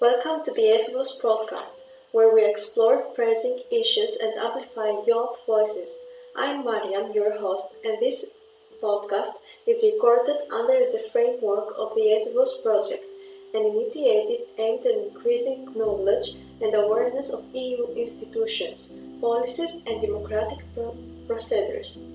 Welcome to the Efivos podcast, where we explore pressing issues and amplify youth voices. I'm Mariam, your host, and this podcast is recorded under the framework of the Efivos project, an initiative aimed at increasing knowledge and awareness of EU institutions, policies, and democratic procedures.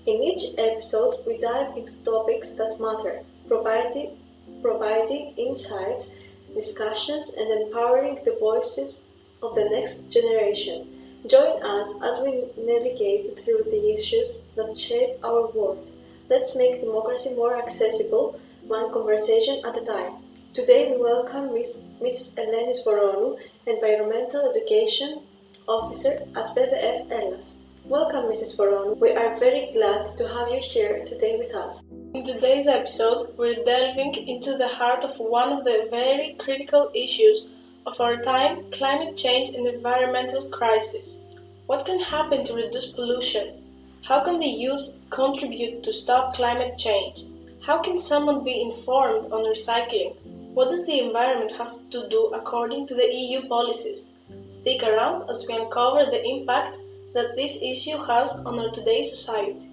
In each episode, we dive into topics that matter, providing insights, discussions, and empowering the voices of the next generation. Join us as we navigate through the issues that shape our world. Let's make democracy more accessible, one conversation at a time. Today we welcome Mrs. Eleni Svoronou, Environmental Education Officer at WWF Hellas. Welcome, Mrs. Svoronou. We are very glad to have you here today with us. In today's episode, we're delving into the heart of one of the very critical issues of our time, climate change and environmental crisis. What can happen to reduce pollution? How can the youth contribute to stop climate change? How can someone be informed on recycling? What does the environment have to do according to the EU policies? Stick around as we uncover the impact that this issue has on our today's society.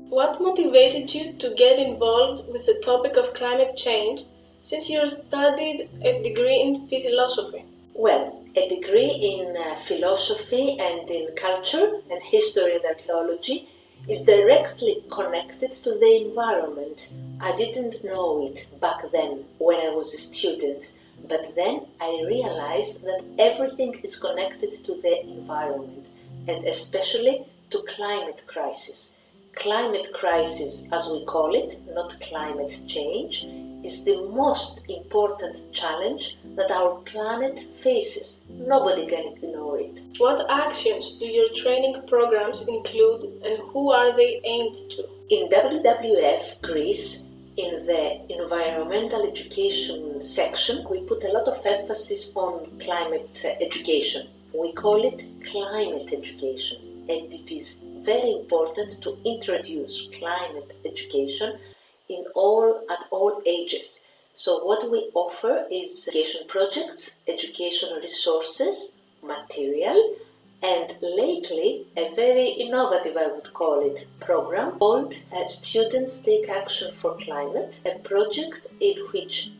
What motivated you to get involved with the topic of climate change since you studied a degree in philosophy? Well, a degree in philosophy and in culture and history and archaeology is directly connected to the environment. I didn't know it back then when I was a student, but then I realized that everything is connected to the environment, and especially to climate crisis. Climate crisis, as we call it, not climate change, is the most important challenge that our planet faces. Nobody can ignore it. What actions do your training programs include and who are they aimed to? In WWF Greece, in the environmental education section, we put a lot of emphasis on climate education. We call it climate education, and it is very important to introduce climate education at all ages. So what we offer is education projects, education resources, material, and lately a very innovative, I would call it, program called Students Take Action for Climate, a project in which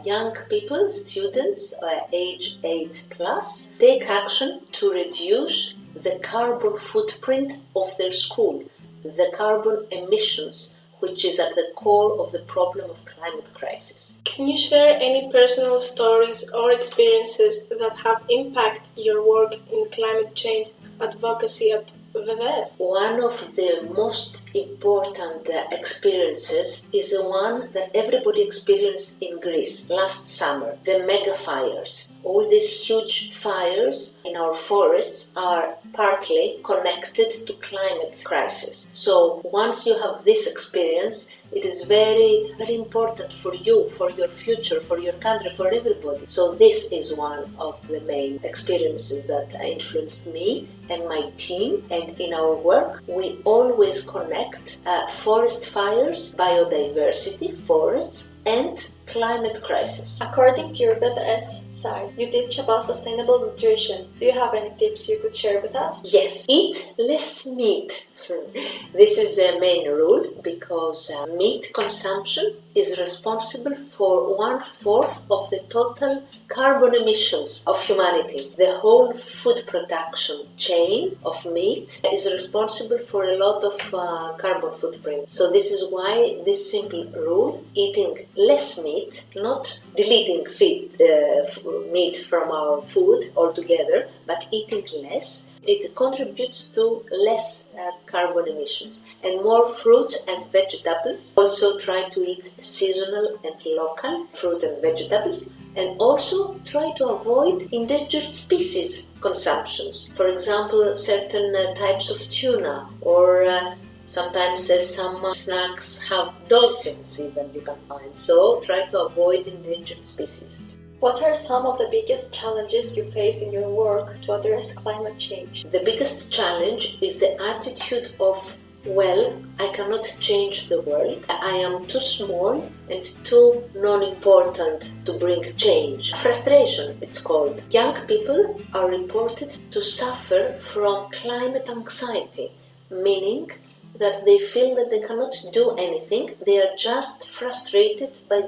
young people, students age 8+, take action to reduce the carbon footprint of their school, the carbon emissions, which is at the core of the problem of climate crisis. Can you share any personal stories or experiences that have impacted your work in climate change advocacy at WWF? One of the most important experiences is the one that everybody experienced in Greece last summer, the mega fires. All these huge fires in our forests are partly connected to climate crisis. So once you have this experience, it is very, very important for you, for your future, for your country, for everybody. So this is one of the main experiences that influenced me and my team. And in our work, we always connect forest fires, biodiversity, forests, and climate crisis. According to your WWF site, you teach about sustainable nutrition. Do you have any tips you could share with us? Yes, eat less meat. This is the main rule because meat consumption is responsible for 1/4 of the total carbon emissions of humanity. The whole food production chain of meat is responsible for a lot of carbon footprint. So this is why this simple rule, eating less meat, not deleting meat from our food altogether, but eating less, it contributes to less carbon emissions. And more fruits and vegetables. Also try to eat seasonal and local fruit and vegetables, and also try to avoid endangered species consumptions. For example, certain types of tuna, or sometimes some snacks have dolphins even you can find. So try to avoid endangered species. What are some of the biggest challenges you face in your work to address climate change? The biggest challenge is the attitude of Well, I cannot change the world. I am too small and too non-important to bring change. Frustration, it's called. Young people are reported to suffer from climate anxiety, meaning that they feel that they cannot do anything. They are just frustrated by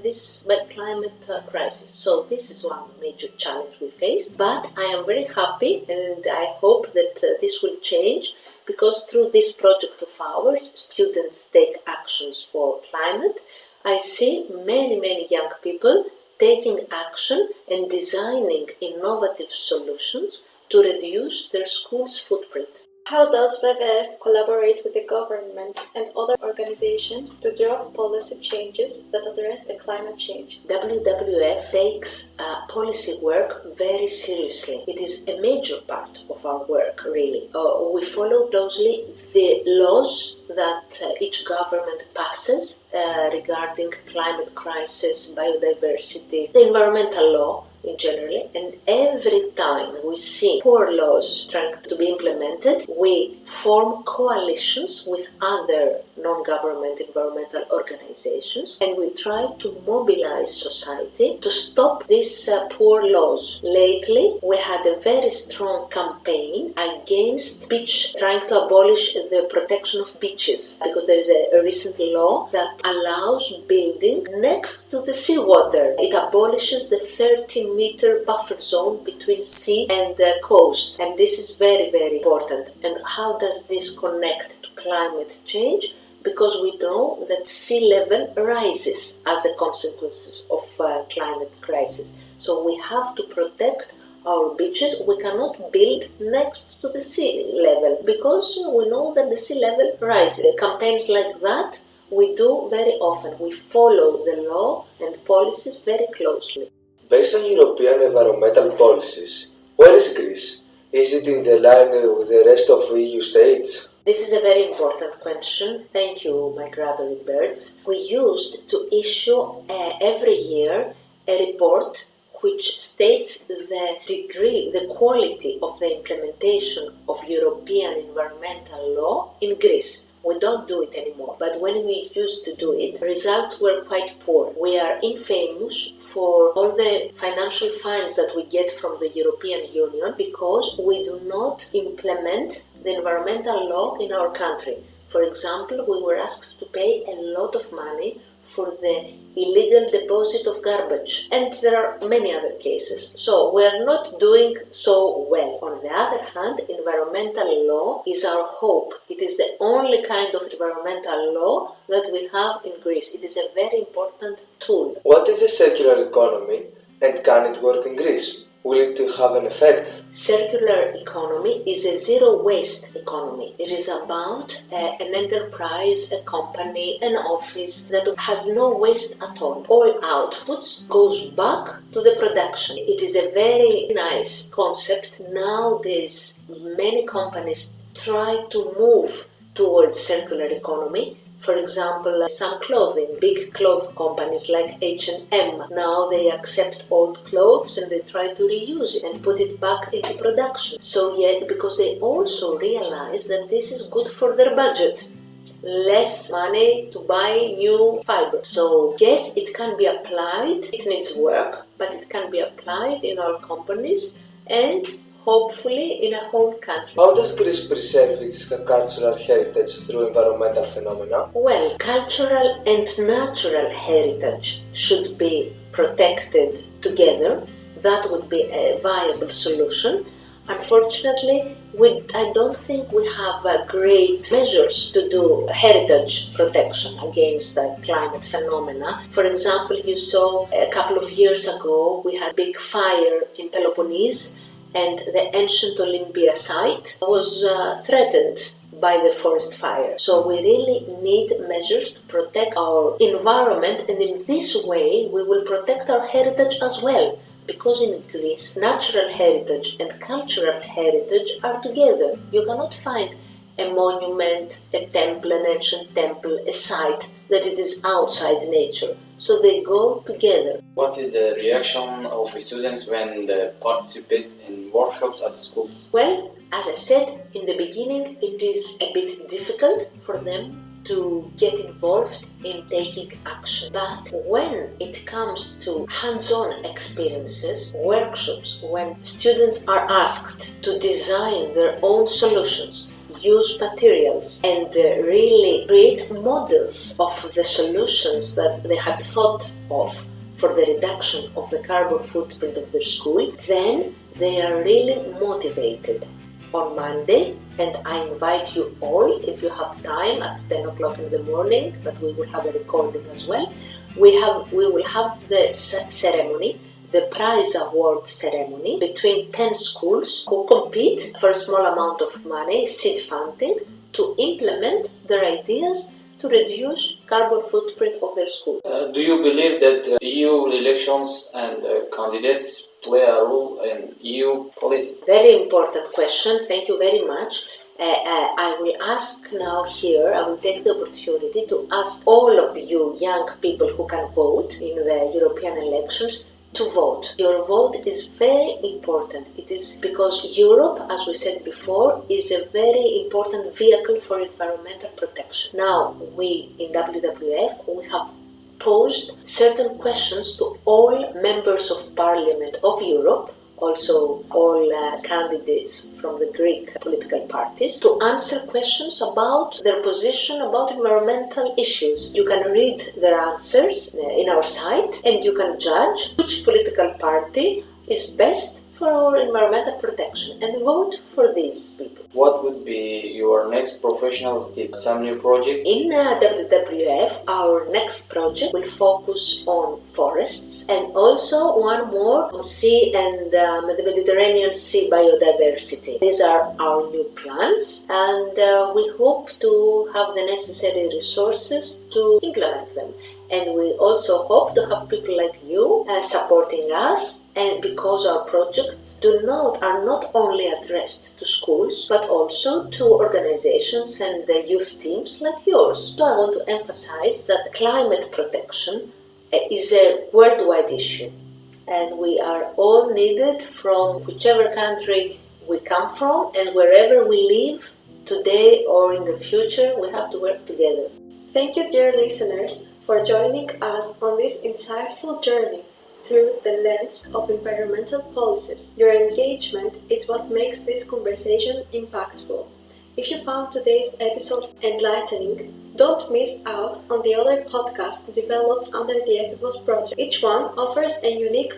climate crisis. So this is one major challenge we face. But I am very happy and I hope that this will change, because through this project of ours, Students Take Actions for Climate, I see many young people taking action and designing innovative solutions to reduce their school's footprint. How does WWF collaborate with the government and other organizations to draft policy changes that address the climate change? WWF takes policy work very seriously. It is a major part of our work, really. We follow closely the laws that each government passes regarding climate crisis, biodiversity, the environmental law in general, and every time we see poor laws trying to be implemented, we form coalitions with other non-government environmental organizations, and we try to mobilize society to stop these poor laws. Lately, we had a very strong campaign against trying to abolish the protection of beaches, because there is a recent law that allows building next to the seawater. It abolishes the 30-meter buffer zone between sea and coast, and this is very important. And how does this connect to climate change? Because we know that sea level rises as a consequence of climate crisis. So we have to protect our beaches. We cannot build next to the sea level because we know that the sea level rises. Campaigns like that we do very often. We follow the law and policies very closely. Based on European environmental policies, where is Greece? Is it in the line with the rest of EU states? This is a very important question. Thank you, my graduate birds. We used to issue every year a report which states the degree, the quality of the implementation of European environmental law in Greece. We don't do it anymore, but when we used to do it, results were quite poor. We are infamous for all the financial fines that we get from the European Union because we do not implement the environmental law in our country. For example, we were asked to pay a lot of money for the illegal deposit of garbage, and there are many other cases. So we are not doing so well. On the other hand, environmental law is our hope. It is the only kind of environmental law that we have in Greece. It is a very important tool. What is a circular economy and can it work in Greece? Will it have an effect? Circular economy is a zero-waste economy. It is about an enterprise, a company, an office that has no waste at all. All outputs goes back to the production. It is a very nice concept. Nowadays, many companies try to move towards circular economy. For example, some clothing, big cloth companies like H&M, now they accept old clothes and they try to reuse it and put it back into production. So yet, because they also realize that this is good for their budget. Less money to buy new fiber. So yes, it can be applied, it needs work, but it can be applied in all companies and hopefully in a whole country. How does Greece preserve its cultural heritage through environmental phenomena? Well, cultural and natural heritage should be protected together. That would be a viable solution. Unfortunately, I don't think we have great measures to do heritage protection against climate phenomena. For example, you saw a couple of years ago we had a big fire in Peloponnese, and the ancient Olympia site was threatened by the forest fire. So we really need measures to protect our environment, and in this way we will protect our heritage as well. Because in Greece, natural heritage and cultural heritage are together. You cannot find a monument, a temple, an ancient temple, a site that it is outside nature. so they go together. What is the reaction of students when they participate in workshops at schools? Well, as I said in the beginning, it is a bit difficult for them to get involved in taking action. But when it comes to hands-on experiences, workshops, when students are asked to design their own solutions, use materials, and really create models of the solutions that they had thought of for the reduction of the carbon footprint of their school, then they are really motivated. On Monday, and I invite you all, if you have time, at 10 o'clock in the morning, but we will have a recording as well, we will have the ceremony, the prize award ceremony, between 10 schools who compete for a small amount of money, seed funding, to implement their ideas to reduce carbon footprint of their school. Do you believe that EU elections and candidates play a role in EU policies? Very important question. Thank you very much. I will ask now here, I will take the opportunity to ask all of you young people who can vote in the European elections to vote. Your vote is very important. It is because Europe, as we said before, is a very important vehicle for environmental protection. Now, we in WWF, we have posed certain questions to all members of Parliament of Europe, also all candidates from the Greek political parties, to answer questions about their position about environmental issues. You can read their answers in our site and you can judge which political party is best for our environmental protection and vote for these people. What would be your next professional step? Some new project? In WWF, our next project will focus on forests and also one more on sea and the Mediterranean Sea biodiversity. These are our new plans and we hope to have the necessary resources to implement them. And we also hope to have people like you supporting us, and because our projects are not only addressed to schools, but also to organizations and youth teams like yours. So I want to emphasize that climate protection is a worldwide issue, and we are all needed from whichever country we come from, and wherever we live today or in the future, we have to work together. Thank you, dear listeners, for joining us on this insightful journey through the lens of environmental policies. Your engagement is what makes this conversation impactful. If you found today's episode enlightening, don't miss out on the other podcasts developed under the Efivos project. Each one offers a unique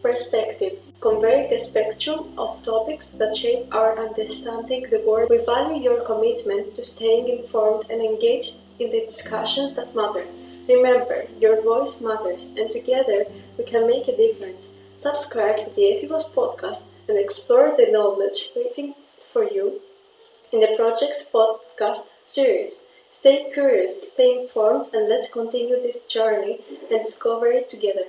perspective, covering a spectrum of topics that shape our understanding the world. We value your commitment to staying informed and engaged in the discussions that matter. Remember, your voice matters, and together we can make a difference. Subscribe to the Efivos podcast and explore the knowledge waiting for you in the project's podcast series. Stay curious, stay informed, and let's continue this journey and discover it together.